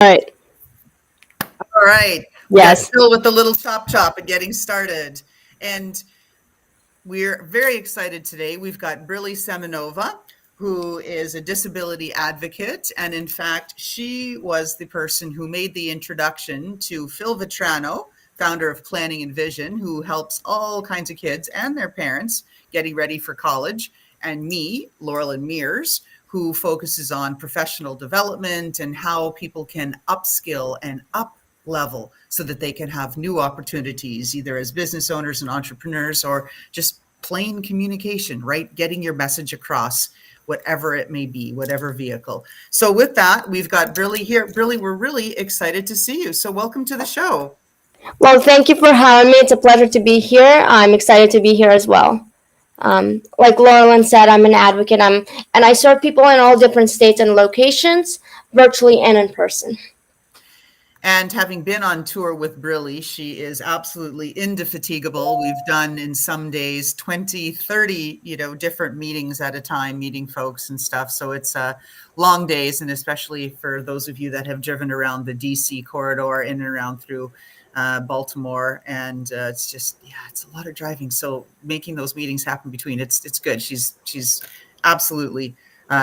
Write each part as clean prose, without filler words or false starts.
All right. All right. We got Yes. Phil with the little chop and getting started. And we're very excited today. We've got Brilly Semenova, who is a disability advocate. And in fact, she was the person who made the introduction to Phil Vitrano, founder of Planning and Vision, who helps all kinds of kids and their parents getting ready for college. And me, Laurelyn Mears, who focuses on professional development and how people can upskill and up level so that they can have new opportunities, either as business owners and entrepreneurs or just plain communication, right? Getting your message across, whatever it may be, whatever vehicle. So with that, we've got Brilly here. Brilly, we're really excited to see you. So welcome to the show. Well, thank you for having me. It's a pleasure to be here. I'm excited to be here as well. Like Laurelyn said, I'm an advocate. And I serve people in all different states and locations, virtually and in person. And having been on tour with Brilly, she is absolutely indefatigable. We've done in some days 20, 30, different meetings at a time, meeting folks and stuff. So it's long days, and especially for those of you that have driven around the DC corridor in and around through Baltimore. And it's just, it's a lot of driving. So making those meetings happen between, it's good. She's absolutely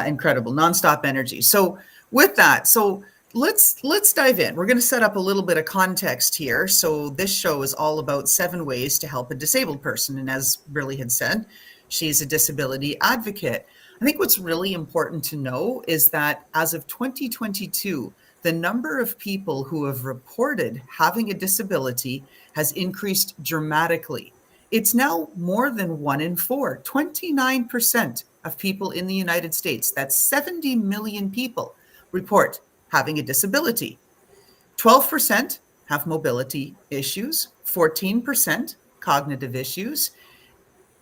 incredible, nonstop energy. So with that, let's dive in. We're going to set up a little bit of context here. So this show is all about 7 ways to help a disabled person. And as Brilly had said, she's a disability advocate. I think what's really important to know is that as of 2022, the number of people who have reported having a disability has increased dramatically. It's now more than 1 in 4, 29% of people in the United States, that's 70 million people, report having a disability. 12% have mobility issues, 14% cognitive issues,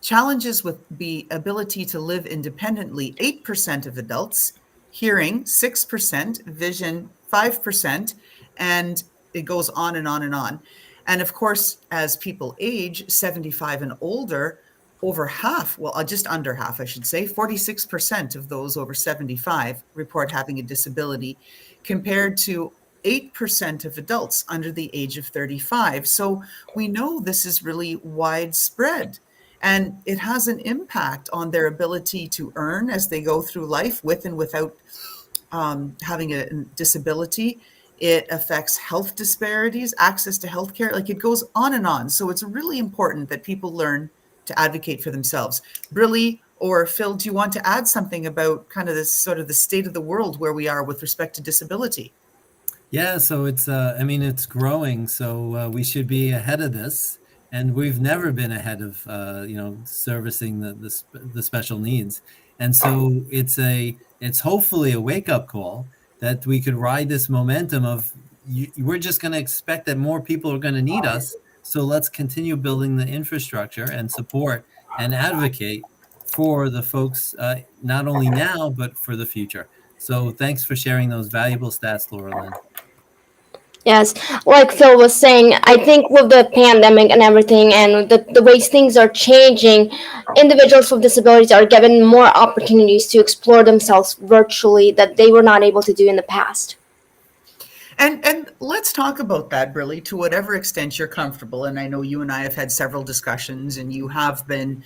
challenges with the ability to live independently, 8% of adults, hearing 6%, vision 5%, and it goes on and on and on. And of course, as people age 75 and older, over half, well, just under half, I should say, 46% of those over 75 report having a disability, compared to 8% of adults under the age of 35. So we know this is really widespread, and it has an impact on their ability to earn as they go through life with and without having a disability. It affects health disparities, access to healthcare, like it goes on and on. So it's really important that people learn to advocate for themselves. Brilly or Phil, do you want to add something about kind of this sort of the state of the world where we are with respect to disability? Yeah, so it's growing, so we should be ahead of this, and we've never been ahead of, servicing the special needs, and so it's hopefully a wake up call that we could ride this momentum of we're just going to expect that more people are going to need us, so let's continue building the infrastructure and support and advocate for the folks, not only now but for the future. So thanks for sharing those valuable stats, Laurelyn. Yes, like Phil was saying, I think with the pandemic and everything and the ways things are changing, individuals with disabilities are given more opportunities to explore themselves virtually that they were not able to do in the past. And let's talk about that, Brilly, to whatever extent you're comfortable. And I know you and I have had several discussions, and you have been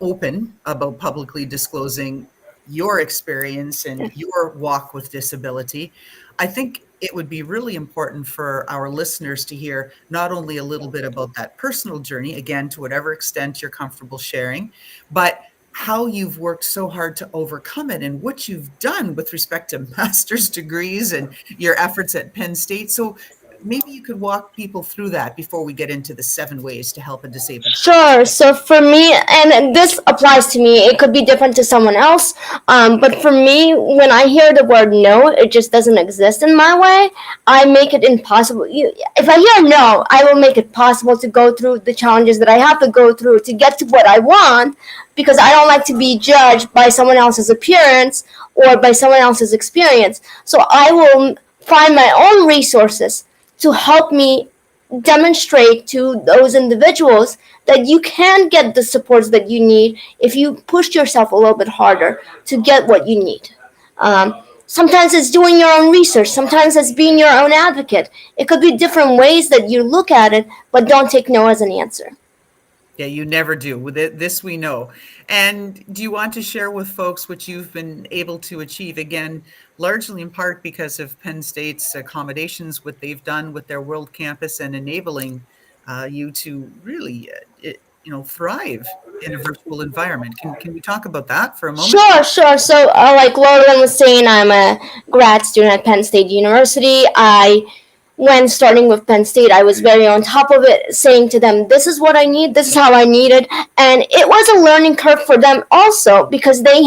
open about publicly disclosing your experience and your walk with disability. I think it would be really important for our listeners to hear not only a little bit about that personal journey, again, to whatever extent you're comfortable sharing, but how you've worked so hard to overcome it and what you've done with respect to master's degrees and your efforts at Penn State. So maybe you could walk people through that before we get into the 7 ways to help a disabled person. Sure. So for me, and this applies to me, it could be different to someone else. But for me, when I hear the word no, it just doesn't exist in my way. I make it impossible. If I hear no, I will make it possible to go through the challenges that I have to go through to get to what I want, because I don't like to be judged by someone else's appearance or by someone else's experience. So I will find my own resources to help me demonstrate to those individuals that you can get the supports that you need if you push yourself a little bit harder to get what you need. Sometimes it's doing your own research. Sometimes it's being your own advocate. It could be different ways that you look at it, but don't take no as an answer. Yeah, you never do. With it, this we know. And do you want to share with folks what you've been able to achieve? Again, largely in part because of Penn State's accommodations, what they've done with their world campus and enabling you to really, thrive in a virtual environment. Can we talk about that for a moment? Sure. So, like Lauren was saying, I'm a grad student at Penn State University. When starting with Penn State, I was very on top of it, saying to them, this is what I need, this is how I need it. And it was a learning curve for them also, because they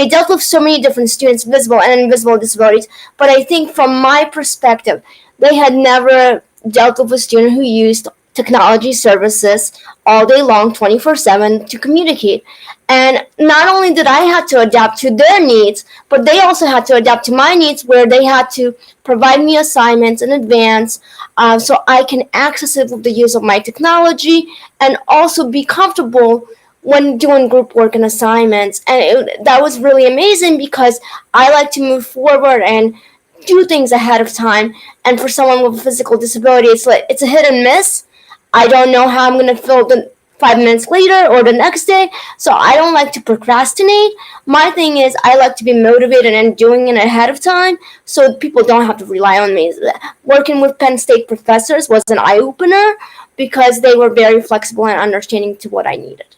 dealt with so many different students, visible and invisible disabilities. But I think from my perspective, they had never dealt with a student who used technology services all day long, 24/7, to communicate. And not only did I have to adapt to their needs, but they also had to adapt to my needs, where they had to provide me assignments in advance, so I can access it with the use of my technology, and also be comfortable when doing group work and assignments. And that was really amazing, because I like to move forward and do things ahead of time. And for someone with a physical disability, it's a hit and miss. I don't know how I'm going to feel the 5 minutes later or the next day. So I don't like to procrastinate. My thing is, I like to be motivated and doing it ahead of time, so people don't have to rely on me. Working with Penn State professors was an eye opener, because they were very flexible and understanding to what I needed.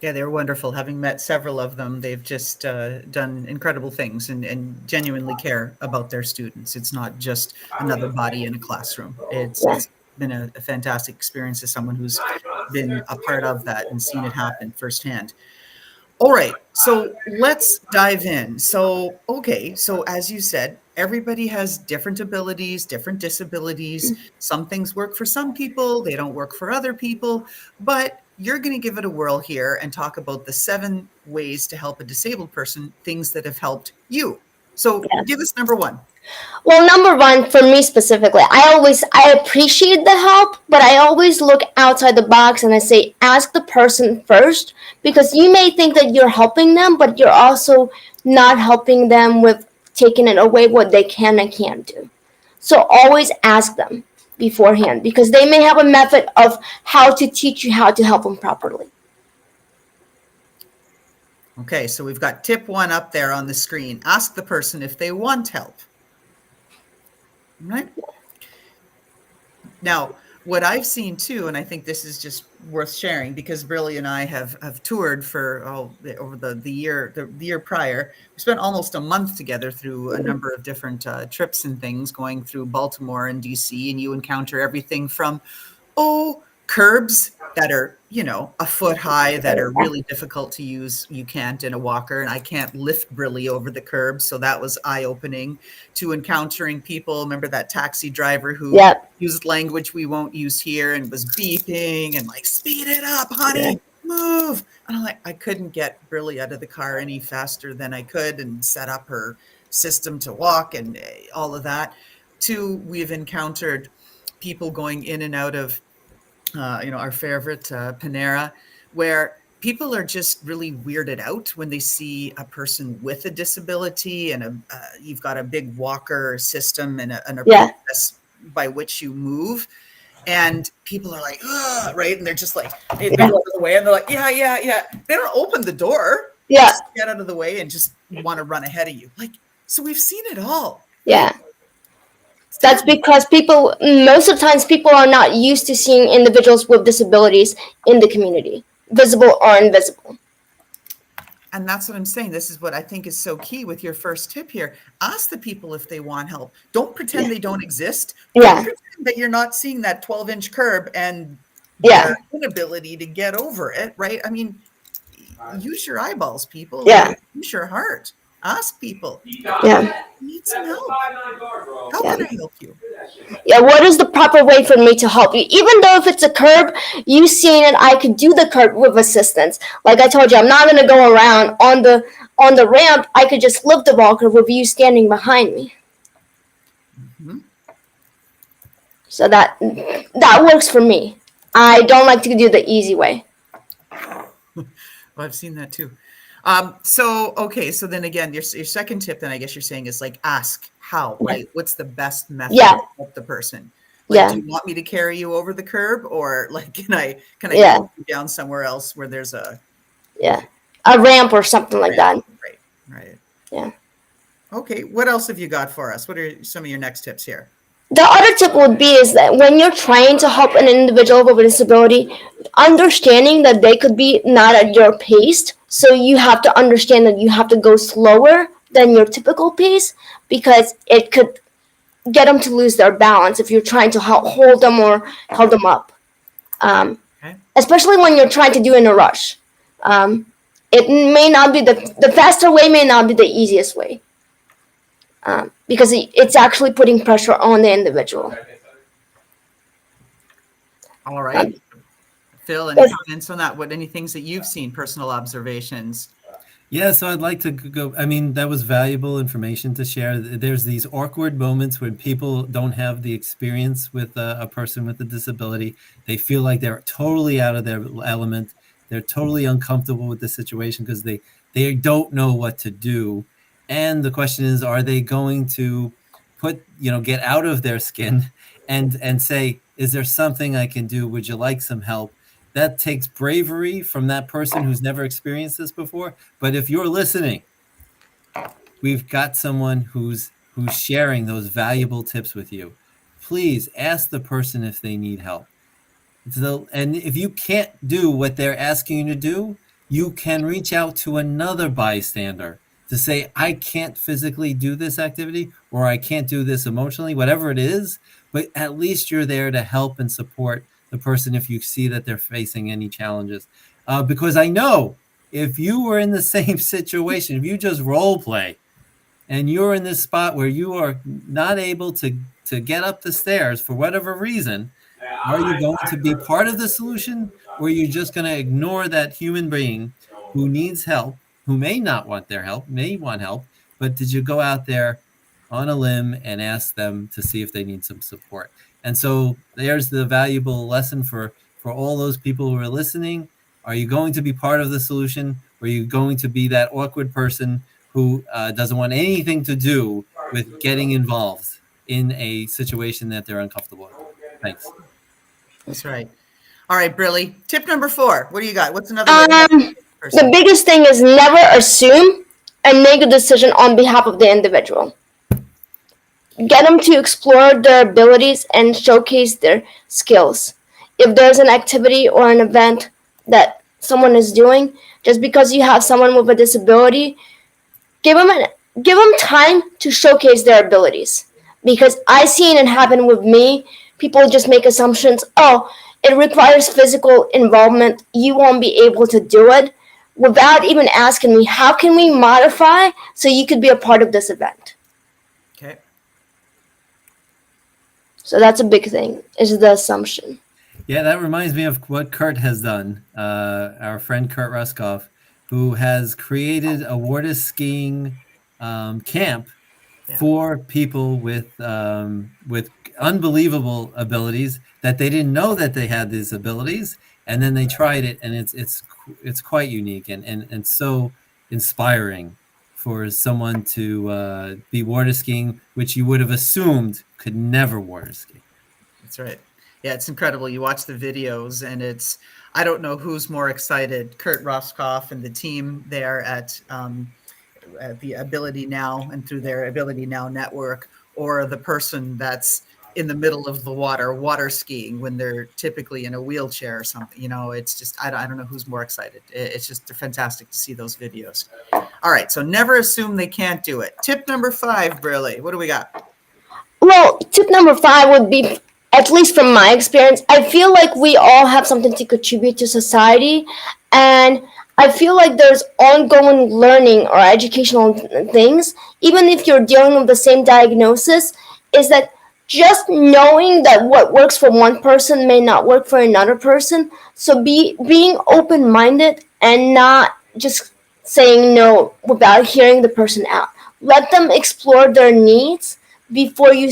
Yeah, they're wonderful. Having met several of them, they've just done incredible things and genuinely care about their students. It's not just another body in a classroom. It's been a fantastic experience as someone who's been a part of that and seen it happen firsthand. All right, so let's dive in. So, okay, so as you said, everybody has different abilities, different disabilities. Some things work for some people, they don't work for other people, but you're going to give it a whirl here and talk about the 7 ways to help a disabled person, things that have helped you. So, give us number 1. Well, number one, for me specifically, I appreciate the help, but I always look outside the box and I say, ask the person first, because you may think that you're helping them, but you're also not helping them with taking it away what they can and can't do. So always ask them beforehand, because they may have a method of how to teach you how to help them properly. Okay, so we've got tip 1 up there on the screen. Ask the person if they want help. Right? Now, what I've seen too, and I think this is just worth sharing, because Brilly and I have toured for over the year prior. We spent almost a month together through a number of different trips and things, going through Baltimore and DC, and you encounter everything from curbs that are, a foot high, that are really difficult to use. You can't in a walker, and I can't lift Brilly over the curb. So that was eye-opening, to encountering people. Remember that taxi driver who used language we won't use here and was beeping and like, speed it up, honey, move. And I'm like, I couldn't get Brilly out of the car any faster than I could and set up her system to walk and all of that. We've encountered people going in and out of our favorite Panera, where people are just really weirded out when they see a person with a disability and you've got a big walker system and a process by which you move. And people are like, ugh, right? And they're just like, they go out of the way, and they're like, yeah. They don't open the door. Yeah. Just get out of the way and just want to run ahead of you. Like, so we've seen it all. Yeah. That's because most of the times, people are not used to seeing individuals with disabilities in the community, visible or invisible. And that's what I'm saying. This is what I think is so key with your first tip here. Ask the people if they want help. Don't pretend they don't exist. Don't pretend that you're not seeing that 12-inch curb and their inability to get over it, right? I mean, use your eyeballs, people. Use your heart. Ask people. I need some help. How can I help you? What is the proper way for me to help you? Even though if it's a curb, you seen it, I could do the curb with assistance. Like I told you, I'm not going to go around on the ramp. I could just lift the walker with you standing behind me. So that works for me. I don't like to do the easy way. Well, I've seen that too. So then again, your second tip then I guess you're saying is like ask how, right? What's the best method Yeah. to help the person? Like, do Yeah. you want me to carry you over the curb, or like can I Yeah. get you down somewhere else where there's a Yeah. A ramp or something like that. Right, right. Yeah. Okay, what else have you got for us? What are some of your next tips here? The other tip would be is that when you're trying to help an individual with a disability, understanding that they could be not at your pace, so you have to understand that you have to go slower than your typical pace because it could get them to lose their balance if you're trying to hold them or hold them up. Okay. Especially when you're trying to do it in a rush. It may not be the faster way may not be the easiest way because it's actually putting pressure on the individual. All right. Phil, any comments on that? Any things that you've seen, personal observations? Yeah, so I'd like to go. I mean, that was valuable information to share. There's these awkward moments when people don't have the experience with a person with a disability. They feel like they're totally out of their element. They're totally uncomfortable with the situation because they don't know what to do. And the question is, are they going to get out of their skin and say, is there something I can do? Would you like some help? That takes bravery from that person who's never experienced this before. But if you're listening, we've got someone who's sharing those valuable tips with you. Please ask the person if they need help. And if you can't do what they're asking you to do, you can reach out to another bystander to say, I can't physically do this activity, or I can't do this emotionally, whatever it is, but at least you're there to help and support the person if you see that they're facing any challenges. Because I know if you were in the same situation, if you just role play and you're in this spot where you are not able to get up the stairs for whatever reason, are you going to be part of the solution, or are you just going to ignore that human being who needs help, who may not want their help, may want help, but did you go out there on a limb and ask them to see if they need some support? And so there's the valuable lesson for all those people who are listening. Are you going to be part of the solution, or are you going to be that awkward person who doesn't want anything to do with getting involved in a situation that they're uncomfortable with? Thanks. That's right. All right, Brilly. Tip number 4. What do you got? What's another way? The biggest thing is never assume and make a decision on behalf of the individual. Get them to explore their abilities and showcase their skills. If there's an activity or an event that someone is doing, just because you have someone with a disability, give them time to showcase their abilities. Because I seen it happen with me. People just make assumptions. Oh, it requires physical involvement. You won't be able to do it, without even asking me, how can we modify so you could be a part of this event? Okay. So that's a big thing, is the assumption. Yeah, that reminds me of what Kurt has done. Our friend Kurt Ruskoff, who has created a water skiing camp for people with unbelievable abilities that they didn't know that they had these abilities, and then they tried it, and it's quite unique and so inspiring for someone to be water skiing, which you would have assumed could never water ski. That's right. Yeah, it's incredible. You watch the videos, and I don't know who's more excited, Kurt Roskoff and the team there at the Ability Now and through their Ability Now network, or the person that's in the middle of the water skiing when they're typically in a wheelchair or something. It's just, I don't know who's more excited. It's just fantastic to see those videos. All right, so never assume they can't do it. Tip number 5, Brilly, what do we got? Well, tip number 5 would be, at least from my experience, I feel like we all have something to contribute to society, and I feel like there's ongoing learning or educational things, even if you're dealing with the same diagnosis, is that just knowing that what works for one person may not work for another person. So being open-minded and not just saying no without hearing the person out. Let them explore their needs before you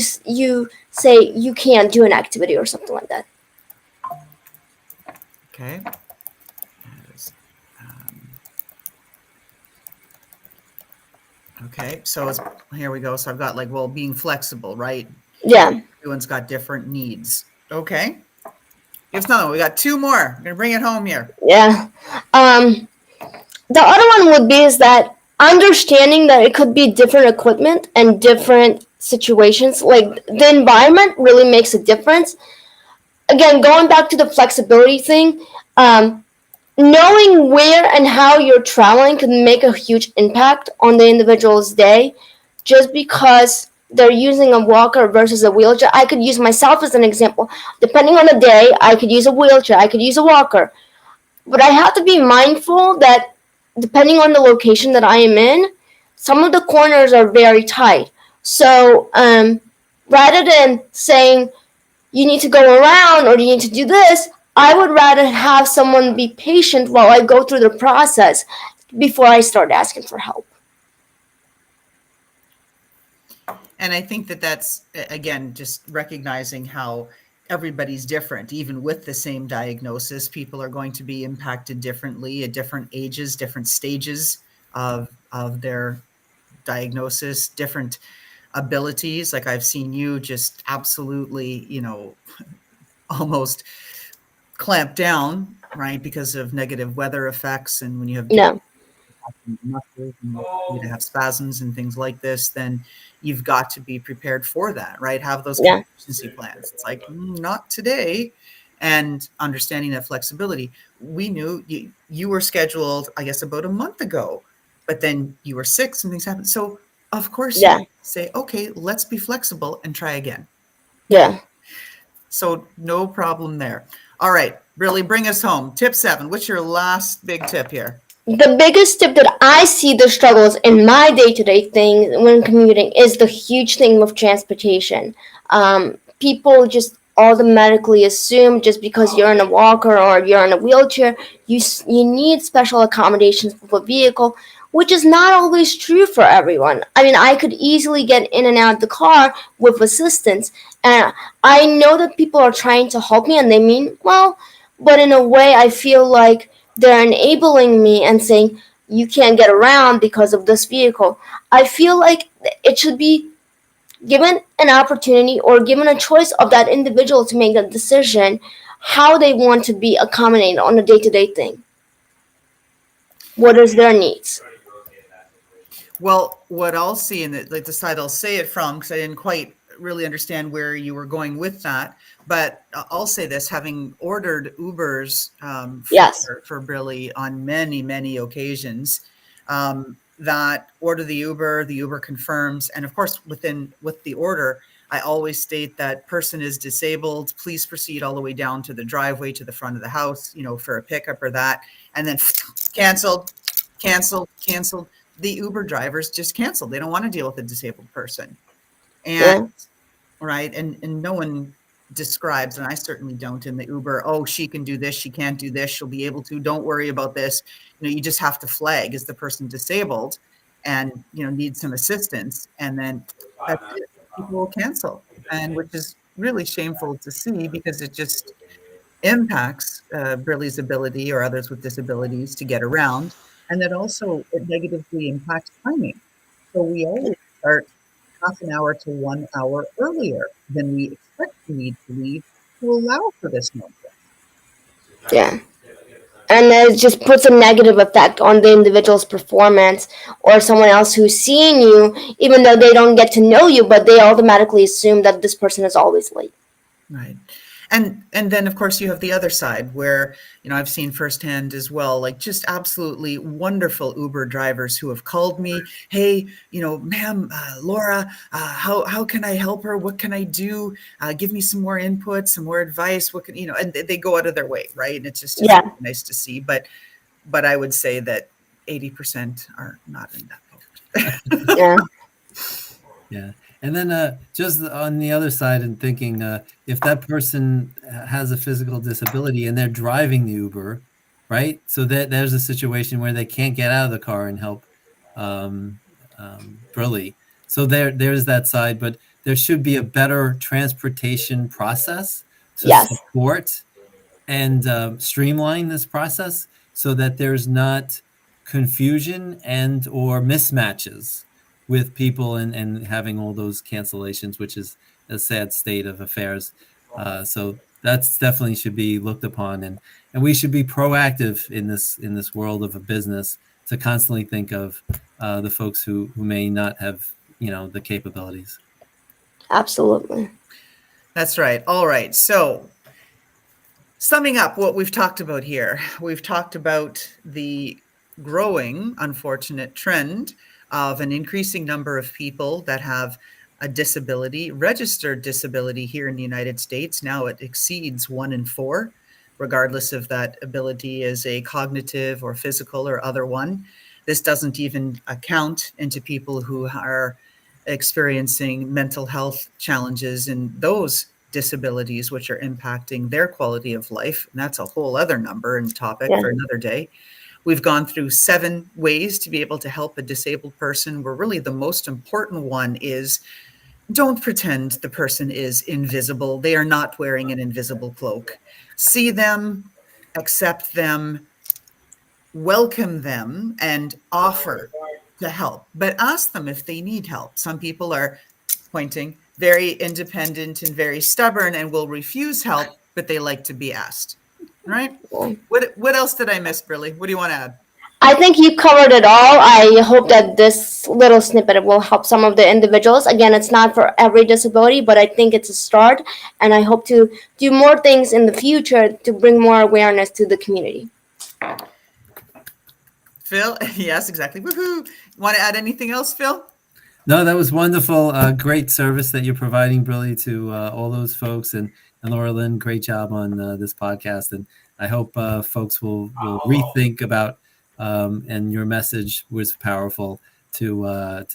say you can't do an activity or something like that. Okay. Okay, so here we go. So I've got like, well, being flexible, right? Yeah. Everyone's got different needs. Okay. Give us another one. We got two more. I'm gonna bring it home here. Yeah. The other one would be is that understanding that it could be different equipment and different situations. Like the environment really makes a difference. Again, going back to the flexibility thing, knowing where and how you're traveling can make a huge impact on the individual's day. Just because they're using a walker versus a wheelchair, I could use myself as an example. Depending on the day, I could use a wheelchair, I could use a walker. But I have to be mindful that depending on the location that I am in, some of the corners are very tight. So rather than saying you need to go around or you need to do this, I would rather have someone be patient while I go through the process before I start asking for help. And I think that's, again, just recognizing how everybody's different. Even with the same diagnosis, people are going to be impacted differently at different ages, different stages of their diagnosis, different abilities. Like I've seen you just absolutely, almost clamp down, right, because of negative weather effects. And when you have No. muscles and you have spasms and things like this, then you've got to be prepared for that, right? Have those Yeah. contingency plans. It's like, not today. And understanding that flexibility. We knew you were scheduled, I guess, about a month ago, but then you were sick, some things happened. So of course Yeah. you say, okay, let's be flexible and try again. Yeah. So no problem there. All right, really bring us home. Tip 7. What's your last big tip here? The biggest tip that I see the struggles in my day-to-day thing when commuting is the huge thing with transportation. People just automatically assume just because you're in a walker or you're in a wheelchair, you need special accommodations with a vehicle, which is not always true for everyone. I mean, I could easily get in and out of the car with assistance, and I know that people are trying to help me and they mean well, but in a way, I feel like they're enabling me and saying you can't get around because of this vehicle. I feel like it should be given an opportunity or given a choice of that individual to make a decision how they want to be accommodated on a day-to-day thing. What is their needs? Well, what I'll see, and like the side I'll say it from, because I didn't quite really understand where you were going with that, but I'll say this: having ordered Ubers Yes. for Brilly on many, many occasions, that order the Uber confirms, and of course, with the order, I always state that person is disabled. Please proceed all the way down to the driveway to the front of the house, for a pickup or that, and then canceled. The Uber drivers just canceled. They don't want to deal with a disabled person. And right. And no one describes, and I certainly don't in the Uber, oh, she can do this, she can't do this, she'll be able to, don't worry about this. You just have to flag, is the person disabled and, need some assistance. And then that's it. People will cancel. And which is really shameful to see, because it just impacts Brilly's ability or others with disabilities to get around. And that also it negatively impacts timing. So we always start half an hour to 1 hour earlier than we expect to need to leave to allow for this moment. Yeah. And it just puts a negative effect on the individual's performance or someone else who's seeing you, even though they don't get to know you, but they automatically assume that this person is always late. Right. And then of course you have the other side where, I've seen firsthand as well, like just absolutely wonderful Uber drivers who have called me, hey, ma'am, Laura, how can I help her? What can I do? Give me some more input, some more advice. What can, and they go out of their way. Right. And it's just really nice to see. But I would say that 80% are not in that boat. Yeah. Yeah. And then just on the other side and thinking, if that person has a physical disability and they're driving the Uber, right? So there's a situation where they can't get out of the car and help Brilly. So there's that side, but there should be a better transportation process to support and streamline this process so that there's not confusion and or mismatches. with people and having all those cancellations, which is a sad state of affairs. So that's definitely should be looked upon, and we should be proactive in this world of a business to constantly think of the folks who may not have the capabilities. Absolutely. That's right. All right. So summing up what we've talked about here, we've talked about the growing, unfortunate trend of an increasing number of people that have a disability, registered disability here in the United States. Now it exceeds 1 in 4, regardless if that ability is a cognitive or physical or other one. This doesn't even account into people who are experiencing mental health challenges in those disabilities, which are impacting their quality of life. And that's a whole other number and topic for another day. We've gone through 7 ways to be able to help a disabled person, where really the most important one is don't pretend the person is invisible. They are not wearing an invisible cloak. See them, accept them, welcome them, and offer to help, but ask them if they need help. Some people are pointing very independent and very stubborn and will refuse help, but they like to be asked. Right? What else did I miss, Brilly? What do you want to add? I think you covered it all. I hope that this little snippet will help some of the individuals. Again, it's not for every disability, but I think it's a start, and I hope to do more things in the future to bring more awareness to the community. Phil? Yes, exactly. Woohoo! Want to add anything else, Phil? No, that was wonderful. Great service that you're providing, Brilly, to all those folks. And Laura Lynn, great job on this podcast. And I hope folks will rethink about, and your message was powerful, to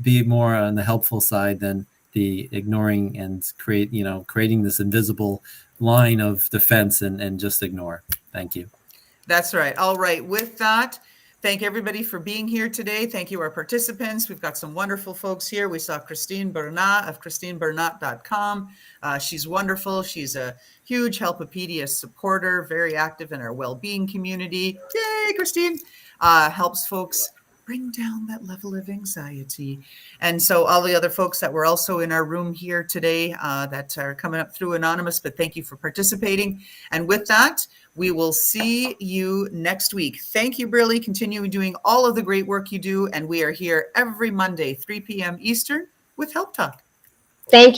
be more on the helpful side than the ignoring and creating this invisible line of defense and just ignore. Thank you. That's right. All right. With that, thank everybody for being here today. Thank you, our participants. We've got some wonderful folks here. We saw Christine Bernat of ChristineBernat.com. She's wonderful. She's a huge Helpopedia supporter, very active in our well-being community. Yay, Christine! Helps folks bring down that level of anxiety. And so all the other folks that were also in our room here today that are coming up through Anonymous, but thank you for participating. And with that, we will see you next week. Thank you, Brilly. Continue doing all of the great work you do. And we are here every Monday, 3 p.m. Eastern with HELPtalk. Thank you.